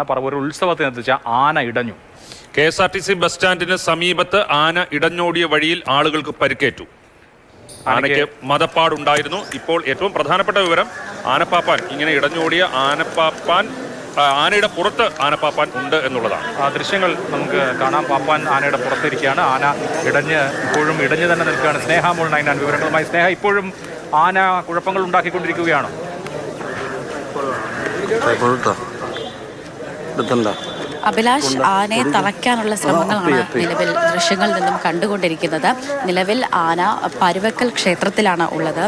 പറവൂർ ഉത്സവത്തിനെത്തിച്ച ആന ഇടഞ്ഞു. KSRTC bus സ്റ്റാൻഡിന് സമീപത്ത് ആന ഇടഞ്ഞോടിയ വഴിയിൽ ആളുകൾക്ക് പരിക്കേറ്റു. ആനയ്ക്ക് മദപ്പാടുണ്ടായിരുന്നു. ഇപ്പോൾ ഏറ്റവും പ്രധാനപ്പെട്ട വിവരം, ആനപ്പാപ്പാൻ ഇങ്ങനെ ഇടഞ്ഞോടിയ ആനയുടെ പുറത്ത് ആനപ്പാപ്പാൻ ഉണ്ട് എന്നുള്ളതാണ്. ആ ദൃശ്യങ്ങൾ നമുക്ക് കാണാം. പാപ്പാൻ ആനയുടെ പുറത്തിരിക്കുകയാണ്. ആന ഇപ്പോഴും ഇടഞ്ഞു തന്നെ നിൽക്കുകയാണ്. സ്നേഹ മുഴുവൻ വിവരങ്ങളുമായി. സ്നേഹ, ഇപ്പോഴും ആന കുഴപ്പങ്ങൾ ഉണ്ടാക്കിക്കൊണ്ടിരിക്കുകയാണോ? അഭിലാഷ്, ആനയെ തളയ്ക്കാനുള്ള ശ്രമങ്ങളാണ് നിലവിൽ ദൃശ്യങ്ങളിൽ നിന്നും കണ്ടുകൊണ്ടിരിക്കുന്നത്. നിലവിൽ ആന പരുവക്കൽ ക്ഷേത്രത്തിലാണ് ഉള്ളത്.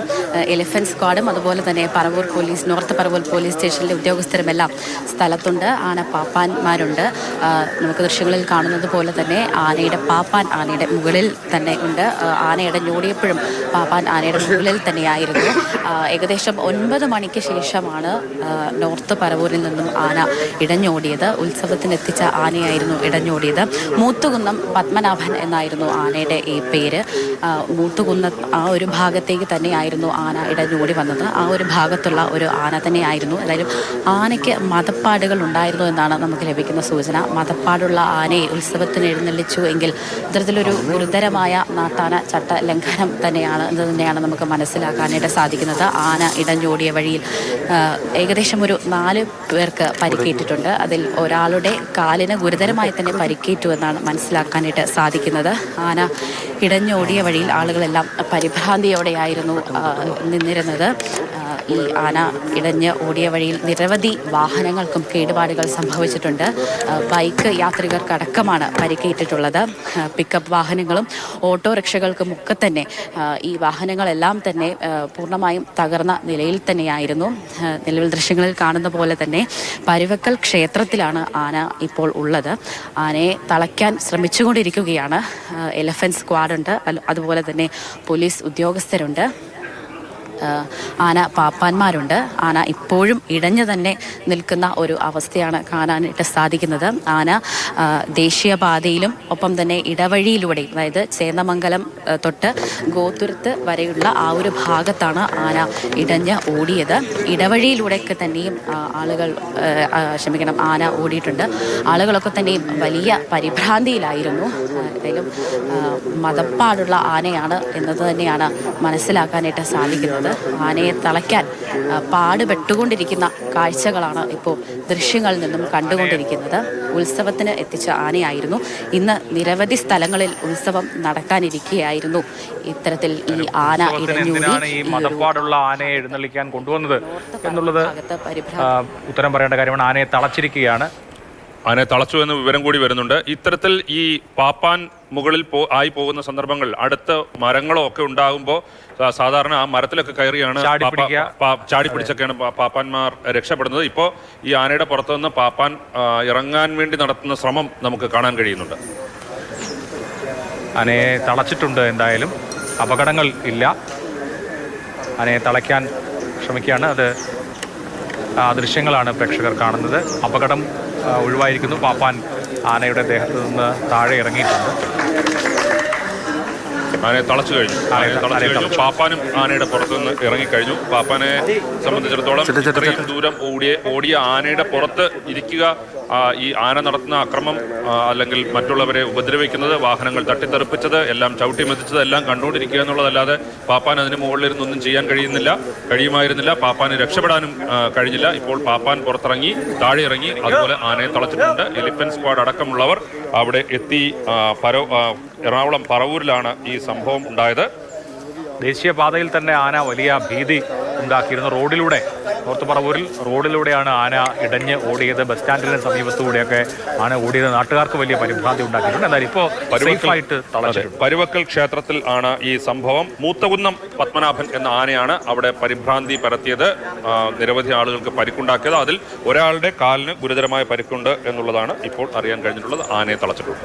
എലിഫന്റ് സ്ക്വാഡും അതുപോലെ തന്നെ Paravur police, north Paravur police സ്റ്റേഷനിലെ ഉദ്യോഗസ്ഥരുമെല്ലാം സ്ഥലത്തുണ്ട്. ആന പാപ്പാന്മാരുണ്ട്. നമുക്ക് ദൃശ്യങ്ങളിൽ കാണുന്നത് പോലെ തന്നെ ആനയുടെ പാപ്പാൻ ആനയുടെ മുകളിൽ തന്നെ ഉണ്ട്. ആനയുടെ ഞോടിയപ്പോഴും പാപ്പാൻ ആനയുടെ മുകളിൽ തന്നെയായിരുന്നു. ഏകദേശം 9 മണിക്ക് ശേഷമാണ് നോർത്ത് പറവൂരിൽ നിന്നും ആന ഇടഞ്ഞോടിയത്. ഉത്സവത്തിന് ആനയായിരുന്നു ഇടഞ്ഞോടിയത്. മൂത്തുകുന്നം പത്മനാഭൻ എന്നായിരുന്നു ആനയുടെ ഈ പേര്. മൂത്തുകുന്ന ആ ഒരു ഭാഗത്തേക്ക് തന്നെയായിരുന്നു ആന ഇടഞ്ഞോടി വന്നത്. ആ ഒരു ഭാഗത്തുള്ള ഒരു ആന തന്നെയായിരുന്നു. ഏതായാലും ആനയ്ക്ക് മദപ്പാടുകൾ ഉണ്ടായിരുന്നു എന്നാണ് നമുക്ക് ലഭിക്കുന്ന സൂചന. മദപ്പാടുള്ള ആനയെ ഉത്സവത്തിന് എഴുന്നള്ളിച്ചു എങ്കിൽ ഇത്തരത്തിലൊരു ഗുരുതരമായ നാട്ടാന ചട്ട ലംഘനം തന്നെയാണ് നമുക്ക് മനസ്സിലാക്കാനായിട്ട് സാധിക്കുന്നത്. ആന ഇടഞ്ഞോടിയ വഴിയിൽ ഏകദേശം ഒരു 4 പേർക്ക് പരിക്കേറ്റിട്ടുണ്ട്. അതിൽ ഒരാളുടെ കാലിന് ഗുരുതരമായി തന്നെ പരിക്കേറ്റു എന്നാണ് മനസ്സിലാക്കാനായിട്ട് സാധിക്കുന്നത്. ആന ഇടഞ്ഞോടിയ വഴിയിൽ ആളുകളെല്ലാം പരിഭ്രാന്തിയോടെയായിരുന്നു നിന്നിരുന്നത്. ഈ ആന ഇടഞ്ഞ് ഓടിയ വഴിയിൽ നിരവധി വാഹനങ്ങൾക്കും കേടുപാടുകൾ സംഭവിച്ചിട്ടുണ്ട്. ബൈക്ക് യാത്രികർക്കടക്കമാണ് പരിക്കേറ്റിട്ടുള്ളത്. പിക്കപ്പ് വാഹനങ്ങളും ഓട്ടോറിക്ഷകൾക്കും ഒക്കെ തന്നെ ഈ വാഹനങ്ങളെല്ലാം തന്നെ പൂർണ്ണമായും തകർന്ന നിലയിൽ തന്നെയായിരുന്നു. നിലവിൽ ദൃശ്യങ്ങളിൽ കാണുന്ന പോലെ തന്നെ പരുവക്കൽ ക്ഷേത്രത്തിലാണ് ആന ഇപ്പോൾ ഉള്ളത്. ആനയെ തളയ്ക്കാൻ ശ്രമിച്ചുകൊണ്ടിരിക്കുകയാണ്. എലിഫന്റ് സ്ക്വാഡുണ്ട്, അതുപോലെ തന്നെ പോലീസ് ഉദ്യോഗസ്ഥരുണ്ട്, ആന പാപ്പാന്മാരുണ്ട്. ആന ഇപ്പോഴും ഇടഞ്ഞു തന്നെ നിൽക്കുന്ന ഒരു അവസ്ഥയാണ് കാണാനായിട്ട് സാധിക്കുന്നത്. ആന ദേശീയപാതയിലും ഒപ്പം തന്നെ ഇടവഴിയിലൂടെ, അതായത് ചേന്നമംഗലം തൊട്ട് ഗോതുരുത്ത് വരെയുള്ള ആ ഒരു ഭാഗത്താണ് ആന ഇടഞ്ഞ് ഓടിയത്. ഇടവഴിയിലൂടെയൊക്കെ തന്നെയും ആന ഓടിയിട്ടുണ്ട്. ആളുകളൊക്കെ തന്നെയും വലിയ പരിഭ്രാന്തിയിലായിരുന്നു. ഏതായാലും മദപ്പാടുള്ള ആനയാണ് എന്നത് തന്നെയാണ് മനസ്സിലാക്കാനായിട്ട് സാധിക്കുന്നത്. ആനയെ തളയ്ക്കാൻ പാടുപെട്ടുകൊണ്ടിരിക്കുന്ന കാഴ്ചകളാണ് ഇപ്പോൾ ദൃശ്യങ്ങളിൽ നിന്നും കണ്ടുകൊണ്ടിരിക്കുന്നത്. ഉത്സവത്തിന് എത്തിച്ച ആനയായിരുന്നു. ഇന്ന് നിരവധി സ്ഥലങ്ങളിൽ ഉത്സവം നടക്കാനിരിക്കുകയായിരുന്നു. ഇത്തരത്തിൽ ഈ ആന ഇടഞ്ഞൂടി ഈ മദപ്പാടുള്ള ആനയെ എഴുന്നള്ളിക്കാൻ കൊണ്ടുവന്നത് എന്നുള്ളത് ഉത്തരം പറയേണ്ട കാര്യമാണ്. ആനയെ തളച്ചിരിക്കുകയാണ്. ആനയെ തളച്ചു എന്ന വിവരം കൂടി വരുന്നുണ്ട്. ഇത്തരത്തിൽ ഈ പാപ്പാൻ മുകളിൽ ആയി പോകുന്ന സന്ദർഭങ്ങൾ, അടുത്ത മരങ്ങളോ ഒക്കെ ഉണ്ടാകുമ്പോൾ സാധാരണ ആ മരത്തിലൊക്കെ കയറിയാണ് ചാടി പിടിച്ചൊക്കെയാണ് പാപ്പാന്മാർ രക്ഷപ്പെടുന്നത്. ഇപ്പോൾ ഈ ആനയുടെ പുറത്തുനിന്ന് പാപ്പാൻ ഇറങ്ങാൻ വേണ്ടി നടത്തുന്ന ശ്രമം നമുക്ക് കാണാൻ കഴിയുന്നുണ്ട്. ആനയെ തളച്ചിട്ടുണ്ട്. എന്തായാലും അപകടങ്ങൾ ഇല്ല. ആനയെ തളയ്ക്കാൻ ശ്രമിക്കുകയാണ്. അത് ദൃശ്യങ്ങളാണ് പ്രേക്ഷകർ കാണുന്നത്. അപകടം ഒഴിവായിരിക്കുന്നു. പാപ്പാൻ ആനയുടെ ദേഹത്ത് നിന്ന് താഴെ ഇറങ്ങിയിട്ടുണ്ട്. ആനയെ തളച്ചു കഴിഞ്ഞു. പാപ്പാനും ആനയുടെ പുറത്തുനിന്ന് ഇറങ്ങിക്കഴിഞ്ഞു. പാപ്പാനെ സംബന്ധിച്ചിടത്തോളം ഇത്രയും ദൂരം ഓടിയ ആനയുടെ പുറത്ത് ഇരിക്കുക, ഈ ആന നടത്തുന്ന അക്രമം അല്ലെങ്കിൽ മറ്റുള്ളവരെ ഉപദ്രവിക്കുന്നത്, വാഹനങ്ങൾ തട്ടിത്തെറിപ്പിച്ചത്, എല്ലാം ചവിട്ടി മെതിച്ചത് എല്ലാം കണ്ടുകൊണ്ടിരിക്കുക എന്നുള്ളതല്ലാതെ പാപ്പാൻ അതിന് മുകളിലിരുന്നൊന്നും ചെയ്യാൻ കഴിയുമായിരുന്നില്ല. പാപ്പാന് രക്ഷപ്പെടാനും കഴിഞ്ഞില്ല. ഇപ്പോൾ പാപ്പാൻ പുറത്തിറങ്ങി, താഴെ ഇറങ്ങി, അതുപോലെ ആനയെ തളച്ചിട്ടുണ്ട്. എലിഫന്റ് സ്ക്വാഡ് അടക്കമുള്ളവർ അവിടെ എത്തി. എറണാകുളം പറവൂരിലാണ് ഈ സംഭവം ഉണ്ടായത്. ദേശീയപാതയിൽ തന്നെ ആന വലിയ ഭീതി ഉണ്ടാക്കിയിരുന്നു. നോർത്ത് പറവൂരിൽ റോഡിലൂടെയാണ് ആന ഇടഞ്ഞ് ഓടിയത്. ബസ് സ്റ്റാൻഡിന് സമീപത്തുകൂടെയൊക്കെ ആന ഓടിയത് നാട്ടുകാർക്ക് വലിയ പരിഭ്രാന്തി ഉണ്ടാക്കിയിട്ടുണ്ട്. എന്നാൽ ഇപ്പോൾ പരുവക്കൽ ക്ഷേത്രത്തിൽ ആണ് ഈ സംഭവം. മൂത്തകുന്നം പത്മനാഭൻ എന്ന ആനയാണ് അവിടെ പരിഭ്രാന്തി പരത്തിയത്, നിരവധി ആളുകൾക്ക് പരിക്കുണ്ടാക്കിയത്. അതിൽ ഒരാളുടെ കാലിന് ഗുരുതരമായ പരിക്കുണ്ട് എന്നുള്ളതാണ് ഇപ്പോൾ അറിയാൻ കഴിഞ്ഞിട്ടുള്ളത്. ആനയെ തളച്ചിട്ടുണ്ട്.